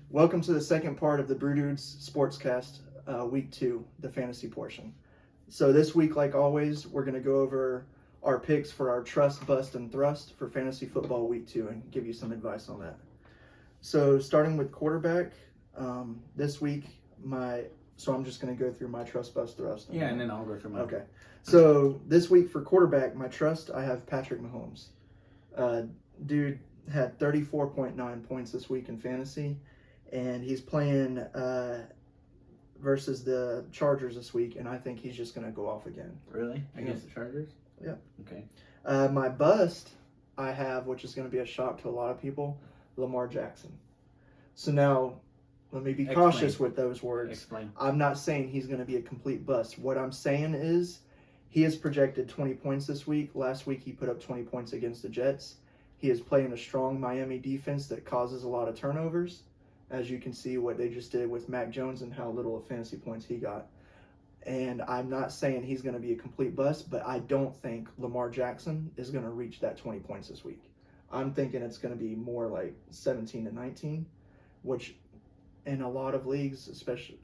Welcome to the second part of the Brew Dudes Sportscast, Week 2, the fantasy portion. So this week, like always, we're going to go over our picks for our trust, bust, and thrust for fantasy football Week 2 and give you some advice on that. So starting with quarterback, this week, so I'm just going to go through my trust, bust, thrust. Yeah, and then I'll go through mine. Okay. So this week for quarterback, my trust, I have Patrick Mahomes. Dude had 34.9 points this week in fantasy. And he's playing versus the Chargers this week, and I think he's just going to go off again. Really? Against the Chargers? Yeah. Okay. My bust I have, which is going to be a shock to a lot of people, Lamar Jackson. So now, let me be cautious with those words. Explain. I'm not saying he's going to be a complete bust. What I'm saying is he is projected 20 points this week. Last week he put up 20 points against the Jets. He is playing a strong Miami defense that causes a lot of turnovers. As you can see what they just did with Mac Jones and how little of fantasy points he got. And I'm not saying he's going to be a complete bust, but I don't think Lamar Jackson is going to reach that 20 points this week. I'm thinking it's going to be more like 17 to 19, which in a lot of leagues, especially,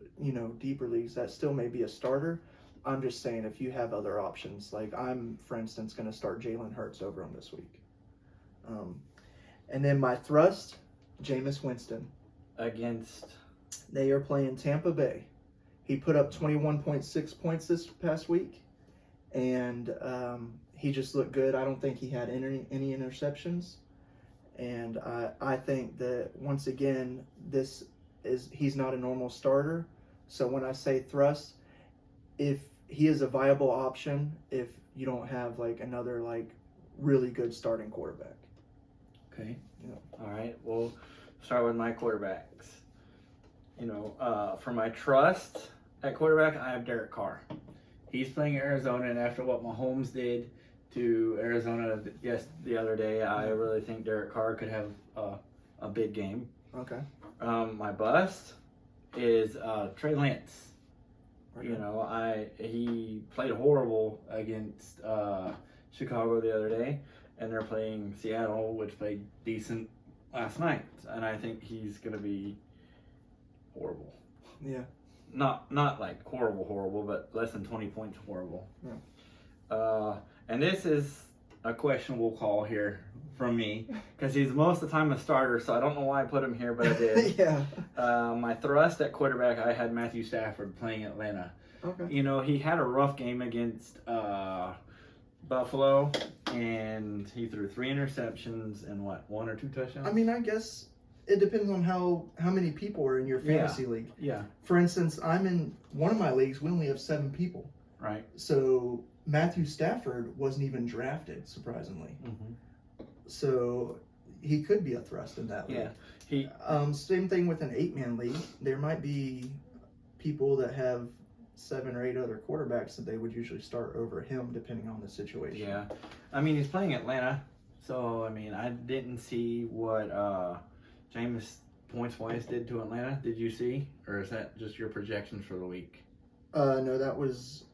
deeper leagues, that still may be a starter. I'm just saying if you have other options, like I'm, for instance, going to start Jalen Hurts over him this week. And then my thrust, Jameis Winston. They are playing Tampa Bay. He put up 21.6 points this past week, and he just looked good. I don't think he had any interceptions, and I think that once again he's not a normal starter. So when I say thrust, if he is a viable option, if you don't have like another like really good starting quarterback. Okay. Yeah. All right. Well, start with my quarterbacks. For my trust at quarterback, I have Derek Carr. He's playing Arizona, and after what Mahomes did to Arizona the other day, I really think Derek Carr could have a big game. Okay. My bust is Trey Lance. Okay. He played horrible against Chicago the other day, and they're playing Seattle, which played decent last night, and I think he's going to be horrible. Yeah. Not like horrible, but less than 20 points horrible. Yeah. And this is a questionable call here from me, because he's most of the time a starter, so I don't know why I put him here, but I did. Yeah. My thrust at quarterback, I had Matthew Stafford playing Atlanta. Okay. He had a rough game against Buffalo, and he threw 3 interceptions and 1 or 2 touchdowns? I mean, I guess it depends on how many people are in your fantasy league. Yeah. For instance, I'm in one of my leagues, we only have 7 people. Right. So Matthew Stafford wasn't even drafted, surprisingly. Mm-hmm. So he could be a thrust in that league. Yeah. Same thing with an 8-man league. There might be people that have 7 or 8 other quarterbacks that they would usually start over him depending on the situation. Yeah. I mean, he's playing Atlanta, so, I didn't see what Jameis points-wise did to Atlanta. Did you see? Or is that just your projections for the week? No, that was,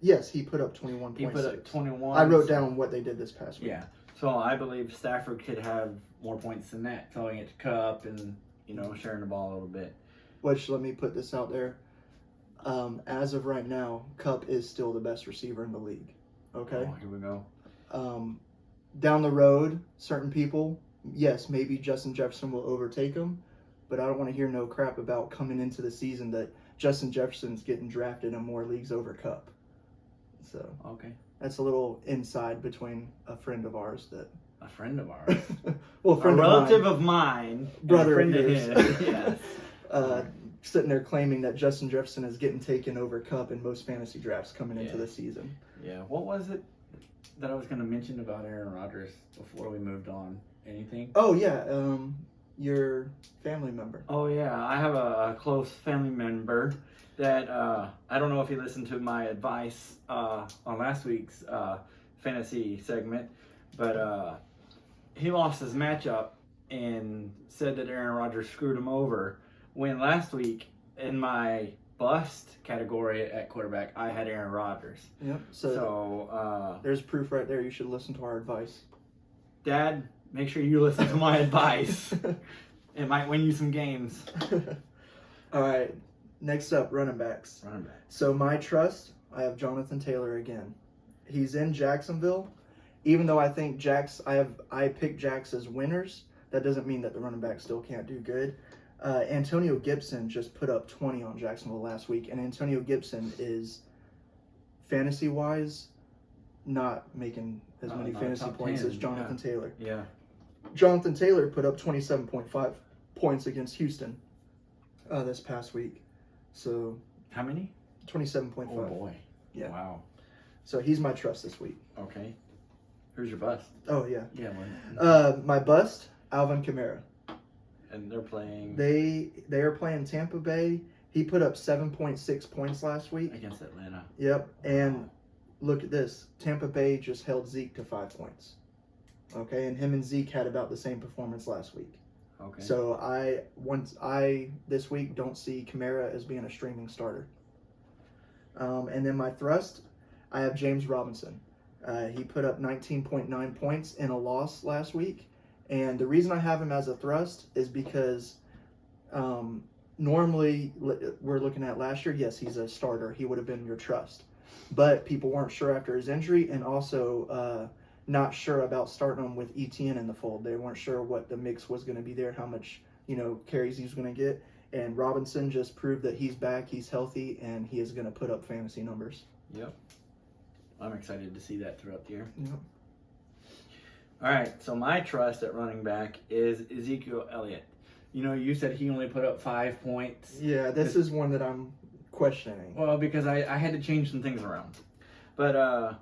yes, he put up 21.6. He put up 21. I wrote down what they did this past week. Yeah. So I believe Stafford could have more points than that, throwing it to Cup and, sharing the ball a little bit. Which, let me put this out there. As of right now, Cup is still the best receiver in the league. Okay? Oh, here we go. Down the road, certain people, yes, maybe Justin Jefferson will overtake him, but I don't want to hear no crap about coming into the season that Justin Jefferson's getting drafted in more leagues over Cup. So, okay. That's a little inside between a friend of ours that... A friend of ours? Well, a relative of mine. Brother of yours. Yes. Sitting there claiming that Justin Jefferson is getting taken over Cup in most fantasy drafts coming into the season. Yeah. What was it that I was going to mention about Aaron Rodgers before we moved on? Anything? Oh, yeah. Your family member. Oh, yeah. I have a close family member that I don't know if he listened to my advice on last week's fantasy segment, but he lost his matchup and said that Aaron Rodgers screwed him over, when last week in my bust category at quarterback, I had Aaron Rodgers. Yep. So there's proof right there. You should listen to our advice. Dad, make sure you listen to my advice. It might win you some games. All right. Next up, running backs. Running back. So my trust, I have Jonathan Taylor again. He's in Jacksonville. Even though I think I picked Jax as winners, that doesn't mean that the running back still can't do good. Antonio Gibson just put up 20 on Jacksonville last week, and Antonio Gibson is, fantasy-wise, not making as many fantasy points 10, as Jonathan Taylor. Yeah. Jonathan Taylor put up 27.5 points against Houston this past week. So How many? 27.5. Oh boy. Yeah. Wow. So he's my trust this week. Okay. Who's your bust? Oh, yeah. Yeah. My bust, Alvin Kamara. And they're playing They are playing Tampa Bay. He put up 7.6 points last week. against Atlanta. Yep. And look at this. Tampa Bay just held Zeke to 5 points. Okay, and him and Zeke had about the same performance last week. Okay. So this week don't see Kamara as being a streaming starter. And then my thrust, I have James Robinson. He put up 19.9 points in a loss last week. And the reason I have him as a thrust is because normally we're looking at last year, yes, he's a starter. He would have been your trust. But people weren't sure after his injury, and also not sure about starting him with ETN in the fold. They weren't sure what the mix was going to be there, how much carries he was going to get. And Robinson just proved that he's back, he's healthy, and he is going to put up fantasy numbers. Yep. I'm excited to see that throughout the year. Yep. All right, so my trust at running back is Ezekiel Elliott. You said he only put up 5 points. Yeah, this is one that I'm questioning. Well, because I had to change some things around. But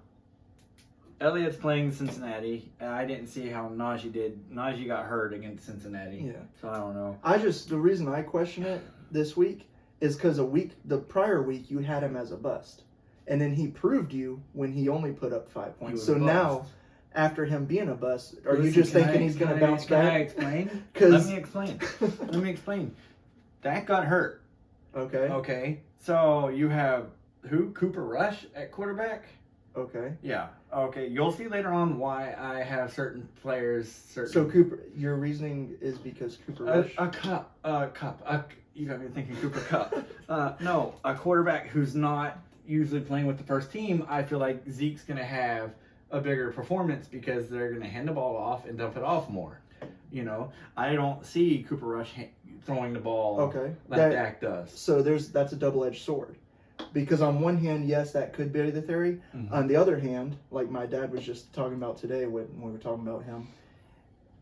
Elliott's playing Cincinnati, and I didn't see how Najee did. Najee got hurt against Cincinnati. Yeah. So I don't know. The reason I question it this week is because the prior week, you had him as a bust. And then he proved you when he only put up 5 points. So now, after him being a bust, are you just thinking he's going to bounce back? Can I explain? Let me explain. Dak got hurt. Okay. So you have who? Cooper Rush at quarterback? Okay. Yeah. Okay. You'll see later on why I have certain players. So Cooper, your reasoning is because Cooper Rush? You got me thinking Cooper Cup. No, a quarterback who's not usually playing with the first team. I feel like Zeke's going to have a bigger performance because they're going to hand the ball off and dump it off more. I don't see Cooper Rush throwing the ball like Dak does. So that's a double-edged sword. Because on one hand, yes, that could be the theory. Mm-hmm. On the other hand, like my dad was just talking about today when we were talking about him,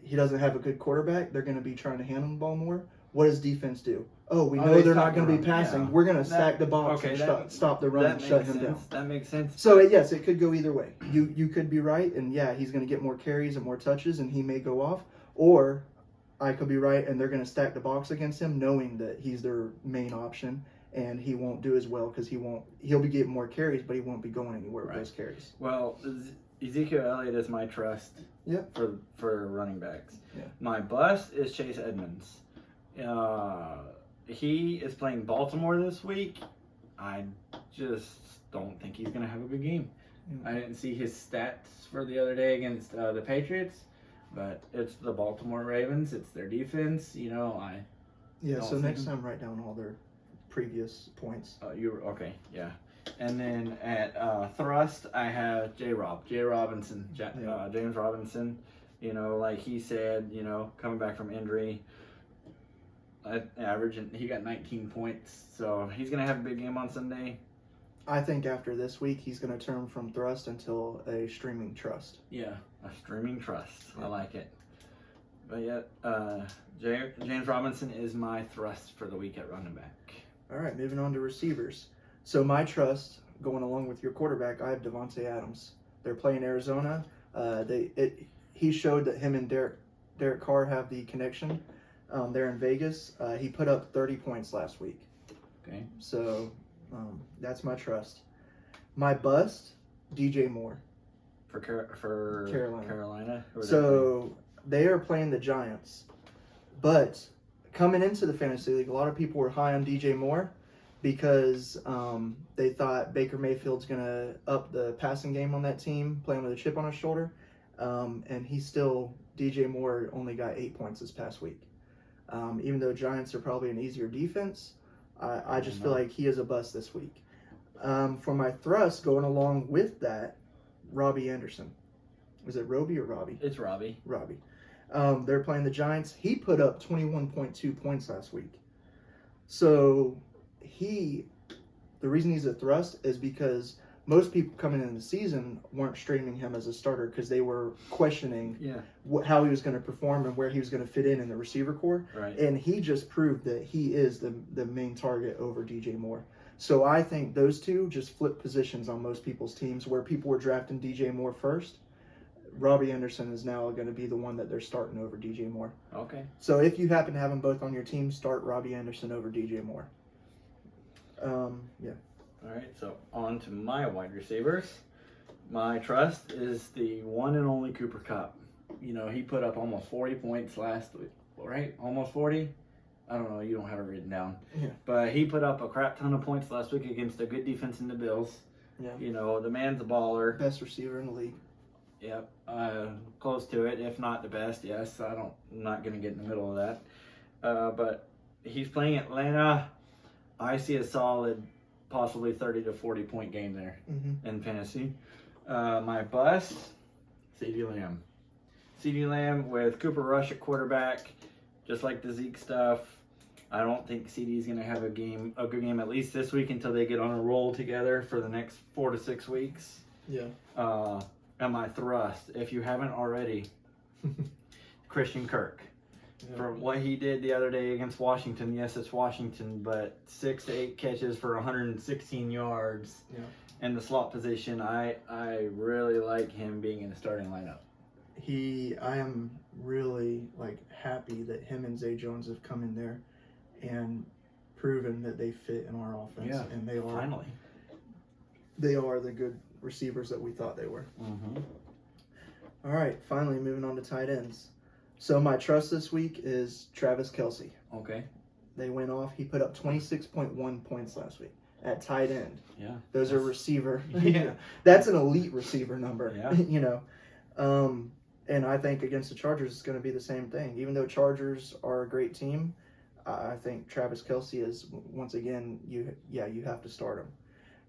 he doesn't have a good quarterback. They're going to be trying to hand him the ball more. What does defense do? We know they're not going to be passing. Yeah. We're going to stack the box and stop the run and shut him down. That makes sense. So, yes, it could go either way. You could be right, and yeah, he's going to get more carries and more touches, and he may go off. Or I could be right, and they're going to stack the box against him, knowing that he's their main option, and he won't do as well because he'll be getting more carries, but he won't be going anywhere with those carries. Well, Ezekiel Elliott is my trust for running backs. Yeah. My bust is Chase Edmonds. He is playing Baltimore this week. I just don't think he's going to have a good game. I didn't see his stats for the other day against the Patriots, but it's the Baltimore Ravens. It's their defense. So next time, write down all their previous points. Okay, yeah. And then at thrust, I have James Robinson. Like he said, coming back from injury, average, and he got 19 points. So he's gonna have a big game on Sunday. I think after this week, he's gonna turn from thrust until a streaming trust. Yeah, a streaming trust. Yeah. I like it. But yeah, James Robinson is my thrust for the week at running back. All right, moving on to receivers. So my trust, going along with your quarterback, I have Devontae Adams. They're playing Arizona. He showed that him and Derek Carr have the connection. They're in Vegas. He put up 30 points last week. Okay. So that's my trust. My bust, DJ Moore. For Carolina. So they are playing the Giants. But coming into the fantasy league, a lot of people were high on DJ Moore because they thought Baker Mayfield's going to up the passing game on that team, playing with a chip on his shoulder. And DJ Moore only got 8 points this past week. Even though Giants are probably an easier defense, I just feel like he is a bust this week. For my thrust, going along with that, Robbie Anderson. Was it Roby or Robbie? It's Robbie. Robbie. They're playing the Giants. He put up 21.2 points last week. So the reason he's a thrust is because most people coming into the season weren't streaming him as a starter because they were questioning how he was going to perform and where he was going to fit in the receiver core. Right. And he just proved that he is the main target over DJ Moore. So I think those two just flip positions on most people's teams where people were drafting DJ Moore first. Robbie Anderson is now going to be the one that they're starting over DJ Moore. Okay. So if you happen to have them both on your team, start Robbie Anderson over DJ Moore. Yeah. All right, so on to my wide receivers. My trust is the one and only Cooper Kupp. You know, he put up almost 40 points last week, right? Almost 40? I don't know, you don't have it written down. Yeah. But he put up a crap ton of points last week against a good defense in the Bills. Yeah. You know, the man's a baller. Best receiver in the league. Yep, close to it, if not the best. Yes, I'm not going to get in the middle of that. But he's playing Atlanta. I see a solid, possibly 30 to 40 point game there in fantasy. My bust, CeeDee Lamb. CeeDee Lamb with Cooper Rush at quarterback, just like the Zeke stuff. I don't think CeeDee's going to have a good game at least this week until they get on a roll together for the next 4 to 6 weeks. Yeah. And my thrust, if you haven't already, Christian Kirk. Yeah. For what he did the other day against Washington, yes, it's Washington, but 6 to 8 catches for 116 yards in the slot position. I really like him being in the starting lineup. I am really happy that him and Zay Jones have come in there and proven that they fit in our offense. Yeah, and they are finally. They are the good receivers that we thought they were. Mm-hmm. All right, finally moving on to tight ends. So my trust this week is Travis Kelce. Okay. They went off. He put up 26.1 points last week at tight end. Yeah. Those are receiver. Yeah. That's an elite receiver number. Yeah. You know. And I think against the Chargers it's going to be the same thing. Even though Chargers are a great team, I think Travis Kelce is, once again, you have to start him.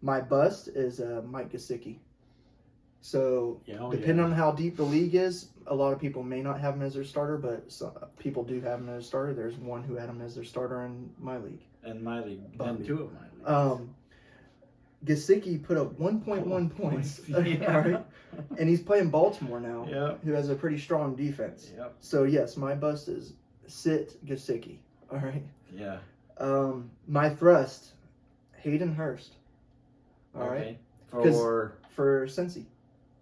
My bust is Mike Gesicki. So depending on how deep the league is, a lot of people may not have him as their starter, but people do have him as a starter. There's one who had him as their starter in my league. And my league. And 2 of my leagues. Gesicki put up 1.1 points. Yeah. All right? And he's playing Baltimore now, Yep. who has a pretty strong defense. Yep. So, yes, my bust is sit Gesicki. All right? Yeah. My thrust, Hayden Hurst. All right? For Cincy.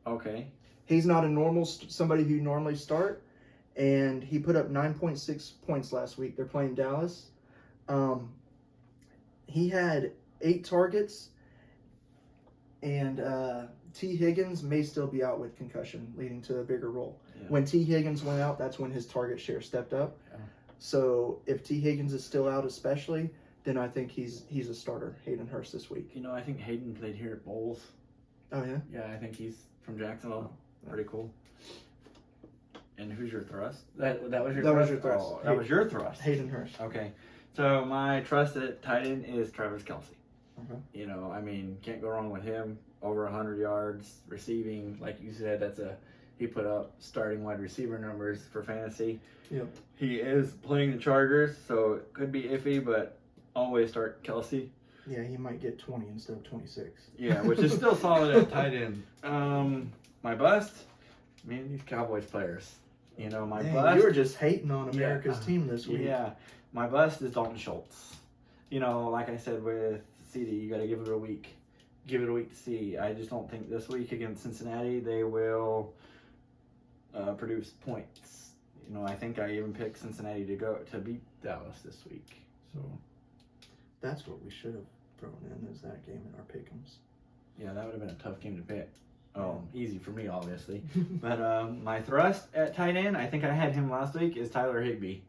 Okay. He's not a somebody who normally start, and he put up 9.6 points last week. They're playing Dallas. He had 8 targets, and T. Higgins may still be out with concussion, leading to a bigger role. Yeah. When T. Higgins went out, that's when his target share stepped up. Yeah. So if T. Higgins is still out especially, then I think he's a starter, Hayden Hurst, this week. You know, I think Hayden played here at Bowles. Oh, yeah? Yeah, I think he's from Jacksonville. Pretty cool. And who's your thrust? That was your thrust? Was your thrust. Oh, that was your thrust. Hayden Hurst. Okay. So my trust at tight end is Travis Kelce. Okay. You know, I mean, can't go wrong with him. Over 100 yards receiving, like you said, he put up starting wide receiver numbers for fantasy. Yep. He is playing the Chargers, so it could be iffy, but always start Kelce. Yeah, he might get 20 instead of 26. Yeah, which is still solid at tight end. My bust, man, these Cowboys players. You know, bust. You were just hating on America's team this week. Yeah, my bust is Dalton Schultz. You know, like I said with CD, you got to give it a week. Give it a week to see. I just don't think this week against Cincinnati they will produce points. You know, I think I even picked Cincinnati to beat Dallas this week. So that's what we should have thrown in is that game in our pick'ems. Yeah, that would have been a tough game to pick. Easy for me, obviously. But my thrust at tight end, I think I had him last week, is Tyler Higbee.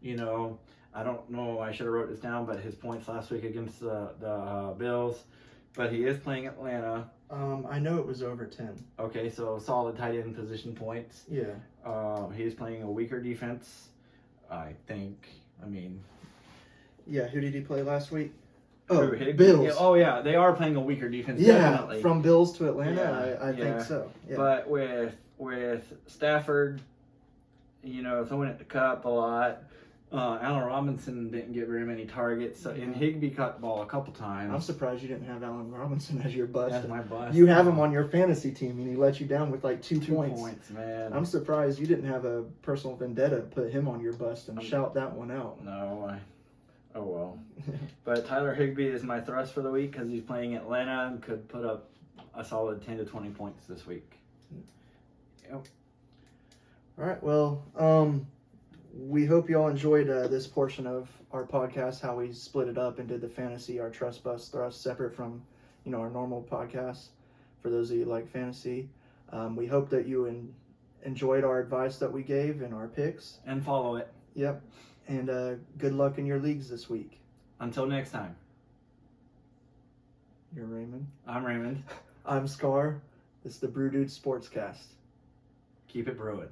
You know, I don't know, I should have wrote this down, but his points last week against the Bills. But he is playing Atlanta. I know it was over 10. Okay, so solid tight end position points. Yeah. He is playing a weaker defense. I think I mean, Yeah, who did he play last week? Drew Oh, Higbee. Bills. Yeah, oh yeah, they are playing a weaker defense. Yeah, Definitely. from Bills to Atlanta, Yeah, I think so. Yeah. But with Stafford, throwing at the cup a lot. Allen Robinson didn't get very many targets, and Higbee caught the ball a couple times. I'm surprised you didn't have Allen Robinson as your bust. That's my bust. You have him on your fantasy team, and he let you down with like 2 points. 2 points, man. I'm surprised you didn't have a personal vendetta to put him on your bust and shout that one out. No, oh well. But Tyler Higbee is my thrust for the week because he's playing Atlanta and could put up a solid 10 to 20 points this week. Yep. All right, well, we hope you all enjoyed this portion of our podcast, how we split it up and did the fantasy, our trust bust thrust separate from, our normal podcast. For those of you who like fantasy, we hope that you enjoyed our advice that we gave and our picks. And follow it. Yep. And good luck in your leagues this week. Until next time. You're Raymond. I'm Raymond. I'm Scar. This is the Brew Dudes Sportscast. Keep it brewing.